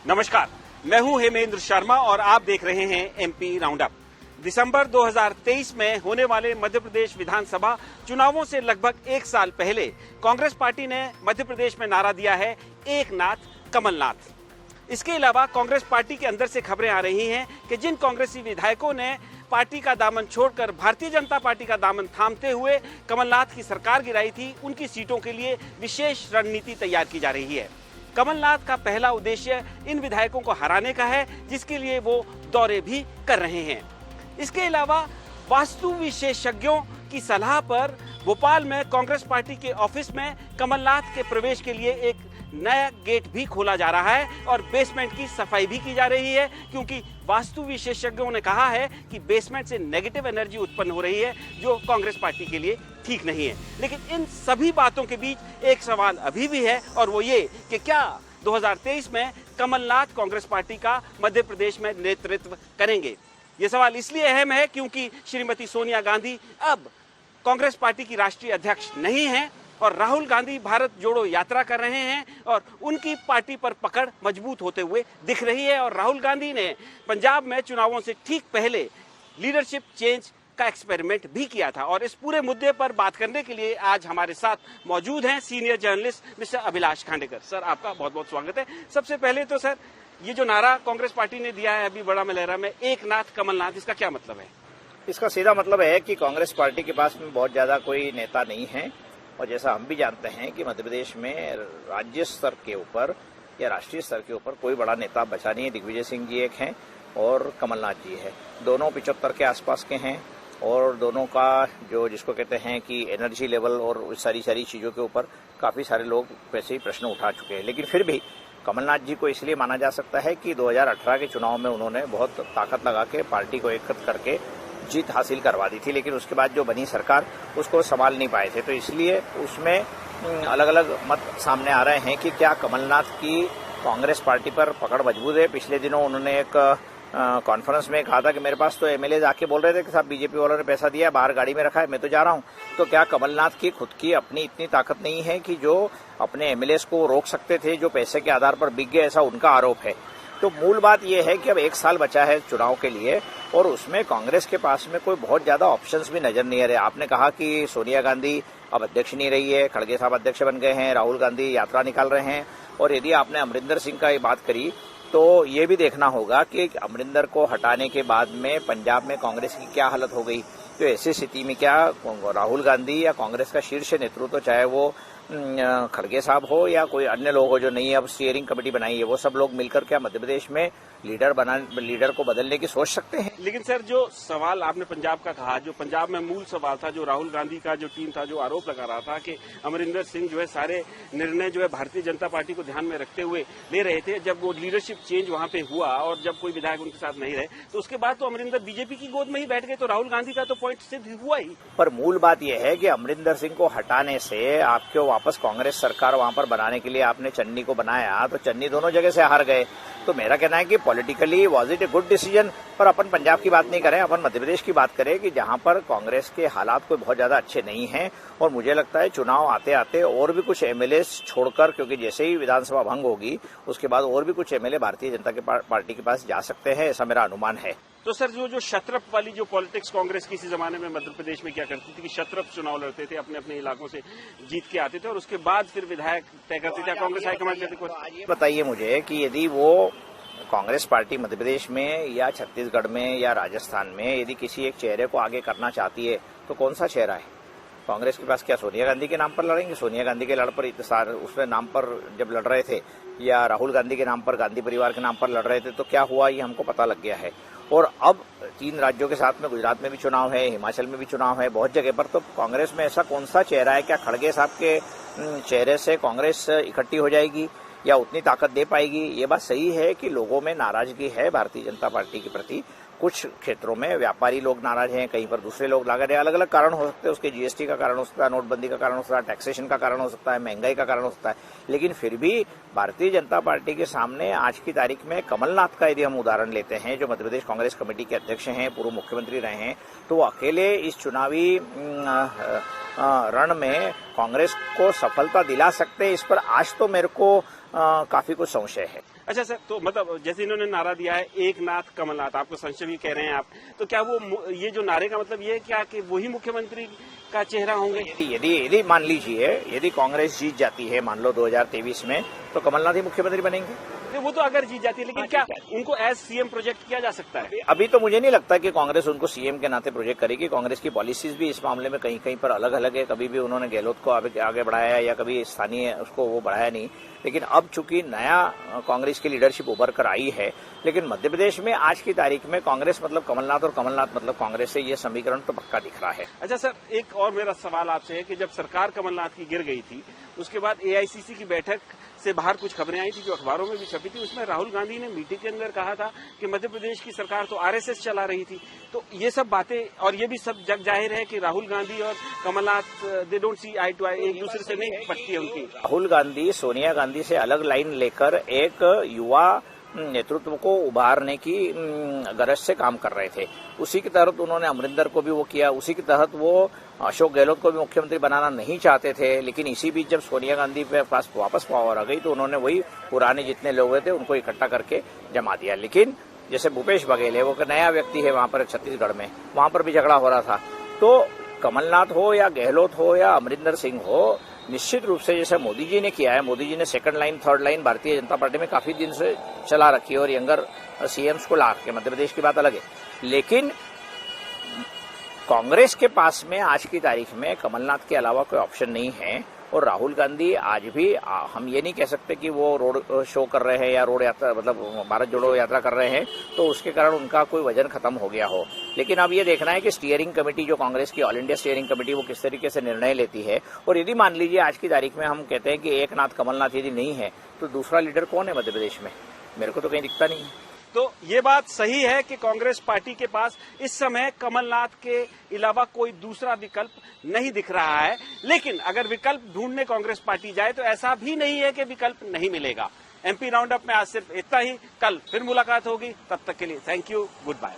नमस्कार, मैं हूं हेमेंद्र शर्मा और आप देख रहे हैं एमपी राउंडअप। दिसंबर 2023 में होने वाले मध्य प्रदेश विधानसभा चुनावों से लगभग एक साल पहले कांग्रेस पार्टी ने मध्य प्रदेश में नारा दिया है, एक नाथ कमलनाथ। इसके अलावा कांग्रेस पार्टी के अंदर से खबरें आ रही हैं कि जिन कांग्रेसी विधायकों ने पार्टी का दामन छोड़कर भारतीय जनता पार्टी का दामन थामते हुए कमलनाथ की सरकार गिराई थी, उनकी सीटों के लिए विशेष रणनीति तैयार की जा रही है। कमलनाथ का पहला उद्देश्य इन विधायकों को हराने का है, जिसके लिए वो दौरे भी कर रहे हैं। इसके अलावा वास्तु विशेषज्ञों की सलाह पर भोपाल में कांग्रेस पार्टी के ऑफिस में कमलनाथ के प्रवेश के लिए एक नया गेट भी खोला जा रहा है और बेसमेंट की सफाई भी की जा रही है, क्योंकि वास्तु विशेषज्ञों ने कहा है कि बेसमेंट से नेगेटिव एनर्जी उत्पन्न हो रही है, जो कांग्रेस पार्टी के लिए ठीक नहीं है। लेकिन इन सभी बातों के बीच एक सवाल अभी भी है, और वो ये कि क्या 2023 में कमलनाथ कांग्रेस पार्टी का मध्य प्रदेश में नेतृत्व करेंगे। ये सवाल इसलिए अहम है क्योंकि श्रीमती सोनिया गांधी अब कांग्रेस पार्टी की राष्ट्रीय अध्यक्ष नहीं है और राहुल गांधी भारत जोड़ो यात्रा कर रहे हैं और उनकी पार्टी पर पकड़ मजबूत होते हुए दिख रही है। और राहुल गांधी ने पंजाब में चुनावों से ठीक पहले लीडरशिप चेंज का एक्सपेरिमेंट भी किया था। और इस पूरे मुद्दे पर बात करने के लिए आज हमारे साथ मौजूद हैं senior journalist mister Abhilash Khandekar. Sir, आपका बहुत बहुत स्वागत है। सबसे पहले तो सर, ये जो नारा कांग्रेस पार्टी ने दिया है अभी बड़ा मलहरा में, एक नाथ कमलनाथ, इसका क्या मतलब है? इसका सीधा मतलब है कि कांग्रेस पार्टी के पास में बहुत ज्यादा कोई नेता नहीं है, और जैसा हम भी जानते हैं कि मध्य प्रदेश में राज्य स्तर के ऊपर या राष्ट्रीय स्तर के ऊपर कोई बड़ा नेता बचा नहीं है। दिग्विजय सिंह जी एक हैं और कमलनाथ जी है, दोनों 75 के आसपास के हैं और दोनों का जो जिसको कहते हैं कि एनर्जी लेवल और सारी चीजों के ऊपर काफी सारे लोग वैसे ही प्रश्न उठा चुके हैं। लेकिन फिर भी कमलनाथ जी को इसलिए माना जा सकता है कि 2018 के चुनाव में उन्होंने बहुत ताकत लगा के पार्टी को एकत्र करके जीत हासिल करवा दी थी, लेकिन उसके बाद जो बनी सरकार उसको संभाल नहीं पाए थे। तो इसलिए उसमें अलग अलग मत सामने आ रहे हैं कि क्या कमलनाथ की कांग्रेस पार्टी पर पकड़ मजबूत है। पिछले दिनों उन्होंने एक कॉन्फ्रेंस में कहा था कि मेरे पास तो एमएलए आके बोल रहे थे कि साहब बीजेपी वालों ने पैसा दिया, बाहर गाड़ी में रखा है, मैं तो जा रहा हूं। तो क्या कमलनाथ की खुद की अपनी इतनी ताकत नहीं है कि जो अपने एमएलए को रोक सकते थे, जो पैसे के आधार पर बिक गए, ऐसा उनका आरोप है। तो मूल बात यह है कि अब एक साल बचा है चुनाव के लिए और उसमें कांग्रेस के पास में कोई बहुत ज्यादा ऑप्शंस भी नजर नहीं आ रहे। आपने कहा कि सोनिया गांधी अब अध्यक्ष नहीं रही है, खड़गे साहब अध्यक्ष बन गए हैं, राहुल गांधी यात्रा निकाल रहे हैं, और यदि आपने अमरिंदर सिंह का ये बात करी तो ये भी देखना होगा कि अमरिंदर को हटाने के बाद में पंजाब में कांग्रेस की क्या हालत हो गई। तो ऐसी स्थिति में क्या राहुल गांधी या कांग्रेस का शीर्ष नेतृत्व, चाहे वो खड़गे साहब हो या कोई अन्य लोग हो जो नई अब स्टीयरिंग कमेटी बनाई है, वो सब लोग मिलकर क्या मध्य प्रदेश में लीडर को बदलने की सोच सकते हैं? लेकिन सर, जो सवाल आपने पंजाब का कहा, जो पंजाब में मूल सवाल था, जो राहुल गांधी का जो टीम था जो आरोप लगा रहा था कि अमरिंदर सिंह जो है सारे निर्णय जो है भारतीय जनता पार्टी को ध्यान में रखते हुए ले रहे थे। जब वो लीडरशिप चेंज वहां पे हुआ और जब कोई विधायक उनके साथ नहीं रहे तो उसके बाद तो अमरिंदर बीजेपी की गोद में ही बैठ गए। तो राहुल गांधी का तो पॉइंट सिद्ध हुआ ही। पर मूल बात यह है कि अमरिंदर सिंह को हटाने से आपको वापस कांग्रेस सरकार वहां पर बनाने के लिए आपने चन्नी को बनाया, तो चन्नी दोनों जगह से हार गए। तो मेरा कहना है कि politically was it a good decision. पर अपन पंजाब की बात नहीं करें, अपन मध्य प्रदेश की बात करें कि जहां पर कांग्रेस के हालात कोई बहुत ज्यादा अच्छे नहीं हैं, और मुझे लगता है चुनाव आते आते और भी कुछ एमएलए छोड़कर, क्योंकि जैसे ही विधानसभा भंग होगी उसके बाद और भी कुछ एमएलए भारतीय जनता पार्टी के पास जा सकते हैं, ऐसा मेरा अनुमान है। तो सर, जो शतरफ वाली जो पॉलिटिक्स कांग्रेस की इसी जमाने में मध्य प्रदेश में क्या करती थी कि शतरफ चुनाव लड़ते थे, अपने अपने इलाकों से जीत के आते थे और उसके बाद फिर विधायक तय करते थे, कांग्रेस हाईकमान कहते थे। बताइए मुझे कि यदि वो कांग्रेस पार्टी मध्य प्रदेश में या छत्तीसगढ़ में या राजस्थान में यदि किसी एक चेहरे को आगे करना चाहती है तो कौन सा चेहरा है? कांग्रेस के पास क्या सोनिया गांधी के नाम पर लड़ेंगे? सोनिया गांधी के लड़ पर उसके नाम पर जब लड़ रहे थे, या राहुल गांधी के नाम पर, गांधी परिवार के नाम पर लड़ रहे थे, तो क्या हुआ ये हमको पता लग गया है। और अब 3 राज्यों के साथ में गुजरात में भी चुनाव है, हिमाचल में भी चुनाव है, बहुत जगह पर। तो कांग्रेस में ऐसा कौन सा चेहरा है? क्या खड़गे साहब के चेहरे से कांग्रेस इकट्ठी हो जाएगी या उतनी ताकत दे पाएगी? ये बात सही है कि लोगों में नाराजगी है भारतीय जनता पार्टी के प्रति। कुछ क्षेत्रों में व्यापारी लोग नाराज हैं, कहीं पर दूसरे लोग नाराज हैं। अलग अलग कारण हो सकते हैं, उसके जीएसटी का कारण हो सकता है, नोटबंदी का कारण हो सकता है, टैक्सेशन का कारण हो सकता है, महंगाई का कारण हो सकता है। लेकिन फिर भी भारतीय जनता पार्टी के सामने आज की तारीख में कमलनाथ का यदि हम उदाहरण लेते हैं, जो मध्य प्रदेश कांग्रेस कमेटी के अध्यक्ष हैं, पूर्व मुख्यमंत्री रहे हैं, तो वो अकेले इस चुनावी रण में कांग्रेस को सफलता दिला सकते हैं। इस पर आज तो मेरे को काफी कुछ संशय है। अच्छा सर, तो मतलब जैसे इन्होंने नारा दिया है एक नाथ कमलनाथ, आपको संशय भी कह रहे हैं आप, तो क्या वो ये जो नारे का मतलब ये है क्या कि वही मुख्यमंत्री का चेहरा होंगे? यदि मान लीजिए यदि कांग्रेस जीत जाती है मान लो 2023 में, तो कमलनाथ ही मुख्यमंत्री बनेंगे। वो तो अगर जीत जाती है, लेकिन क्या उनको एज सीएम प्रोजेक्ट किया जा सकता है? अभी तो मुझे नहीं लगता कि कांग्रेस उनको सीएम के नाते प्रोजेक्ट करेगी। कांग्रेस की पॉलिसीज भी इस मामले में कहीं कहीं पर अलग अलग है। कभी भी उन्होंने गहलोत को आगे बढ़ाया या कभी स्थानीय उसको वो बढ़ाया नहीं। लेकिन अब चूंकि नया कांग्रेस की लीडरशिप उभर कर आई है, लेकिन मध्य प्रदेश में आज की तारीख में कांग्रेस मतलब कमलनाथ और कमलनाथ मतलब कांग्रेस से ये समीकरण तो पक्का दिख रहा है। अच्छा सर, एक और मेरा सवाल आपसे है कि जब सरकार कमलनाथ की गिर गई थी, उसके बाद एआईसीसी की बैठक से बाहर कुछ खबरें आई थी जो अखबारों में भी छपी थी। उसमें राहुल गांधी ने मीटिंग के अंदर कहा था कि मध्य प्रदेश की सरकार तो आरएसएस चला रही थी। तो ये सब बातें और ये भी सब जग जाहिर है कि राहुल गांधी और Kamal Nath they don't see eye to eye, एक दूसरे से नहीं पटती है उनकी। राहुल गांधी सोनिया गांधी से अलग लाइन लेकर एक युवा नेतृत्व को उभारने की गरज से काम कर रहे थे। उसी के तहत उन्होंने अमरिंदर को भी वो किया। उसी के तहत वो अशोक गहलोत को भी मुख्यमंत्री बनाना नहीं चाहते थे। लेकिन इसी बीच जब सोनिया गांधी पे पास वापस पावर आ गई तो उन्होंने वही पुराने जितने लोग थे उनको इकट्ठा करके जमा दिया। लेकिन जैसे भूपेश बघेल है, वो नया व्यक्ति है वहां पर छत्तीसगढ़ में, वहां पर भी झगड़ा हो रहा था। तो कमलनाथ हो या गहलोत हो या अमरिंदर सिंह हो, निश्चित रूप से जैसे मोदी जी ने किया है, मोदी जी ने second line third line Bharatiya Janata party में काफी दिन से चला रखी है और यंगर सीएम्स को ला के, मध्य प्रदेश की बात अलग है। लेकिन कांग्रेस के पास में आज की तारीख में कमलनाथ के अलावा कोई ऑप्शन नहीं है। और राहुल गांधी आज भी हम ये नहीं कह सकते कि वो रोड शो कर रहे हैं या रोड यात्रा मतलब भारत जोड़ो यात्रा कर रहे हैं तो उसके कारण उनका कोई वजन खत्म हो गया हो। लेकिन अब ये देखना है कि स्टीयरिंग कमेटी जो कांग्रेस की ऑल इंडिया स्टीयरिंग कमेटी वो किस तरीके से निर्णय लेती है। और यदि मान लीजिए आज की तारीख में हम कहते हैं कि एक नाथ कमलनाथ यदि नहीं है तो दूसरा लीडर कौन है मध्य प्रदेश में? मेरे को तो कहीं दिखता नहीं है। तो ये बात सही है कि कांग्रेस पार्टी के पास इस समय कमलनाथ के अलावा कोई दूसरा विकल्प नहीं दिख रहा है। लेकिन अगर विकल्प ढूंढने कांग्रेस पार्टी जाए तो ऐसा भी नहीं है कि विकल्प नहीं मिलेगा। एमपी राउंड अप में आज सिर्फ इतना ही। कल फिर मुलाकात होगी, तब तक के लिए थैंक यू, गुड बाय।